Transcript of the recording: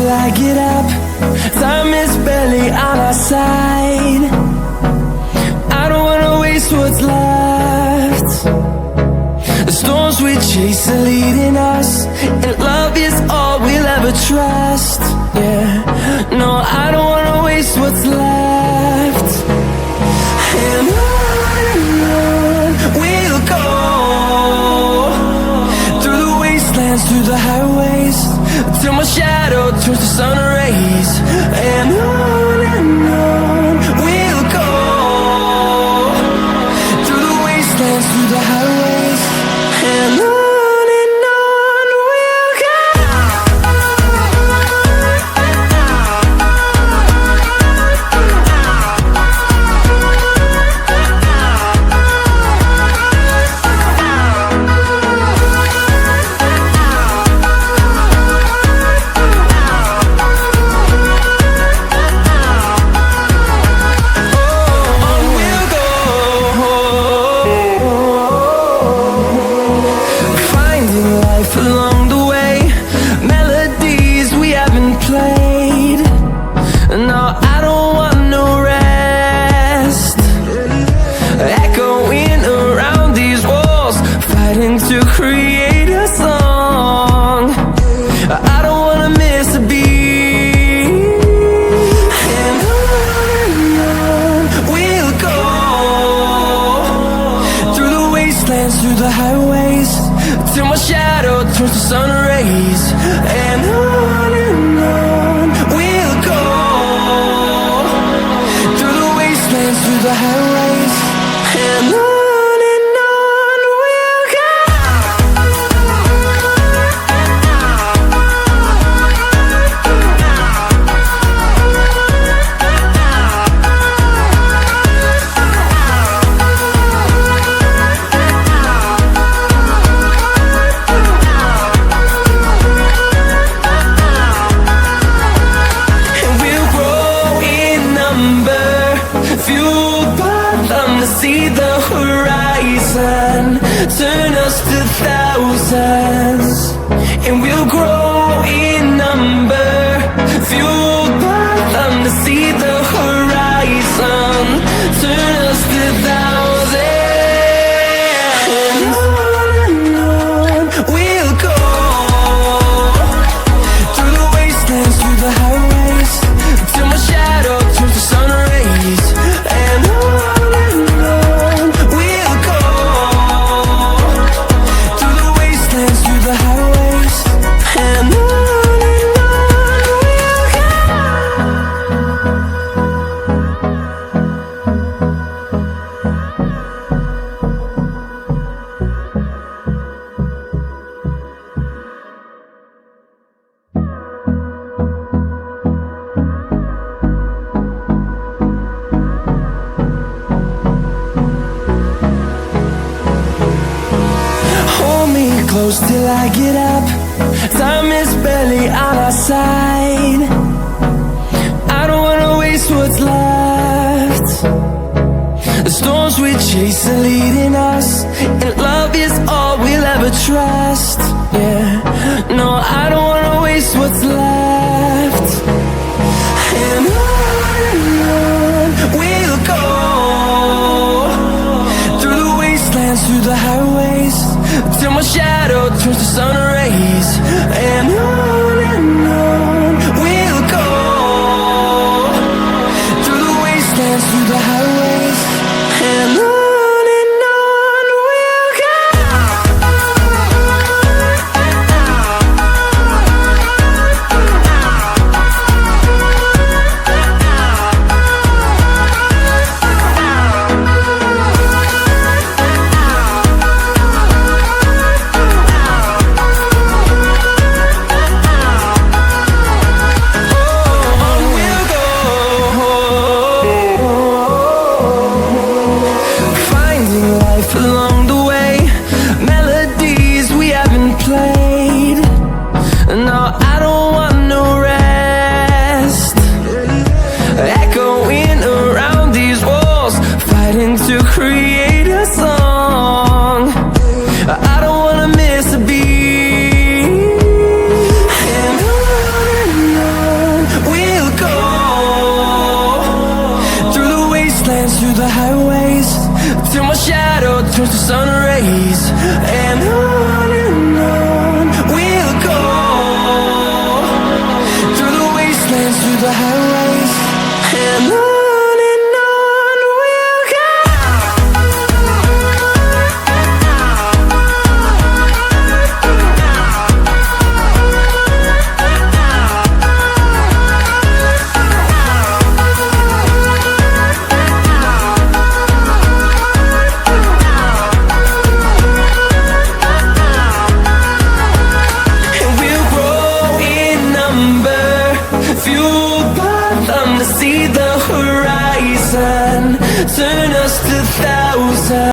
till I get up. Time is barely on our side. I don't wanna waste what's left. The storms we chase are leading us, and love is all we'll ever trust. Yeah, no, I don't wanna waste what's left. And on we'll go, through the wastelands, through the highways, till my shadow turns to sun rays. And on we'll go, through the wastelands, through the highways, and on we'll go. Along the way, melodies we haven't played. No, I don't want no rest. Echoing around these walls, fighting to create a song. I don't wanna miss a beat. And on we'll go, through the wastelands, through the highways, till my shadow turns to sun rays. And on we'll go, through the wastelands, through the highways, and on we'll go. Fueled by them to see the horizon, turn us to thousands, and we'll grow in number. Fueled by them to see the horizon, turn us to thousands, and on we'll go, through the wastelands, through the highways, till my shadow turns to sun rays. And on we'll go, through the wastelands, through the highways, and on we'll go. Hold me close till I get up. Time is barely on our side. I don't wanna waste what's left. The storms we chase are leading us, and love is all we'll ever trust. Yeah, no, I don't wanna waste what's left. And on we'll go, through the wastelands, through the highways, till my shadow turns to sun rays. And on we'll go, through the wastelands, through the highways, and on we'll go. towards the sun rays, and on we'll go, through the wastelands, through the highways, and on we'll go. Fueled by them to see the horizon, turn us to thousands.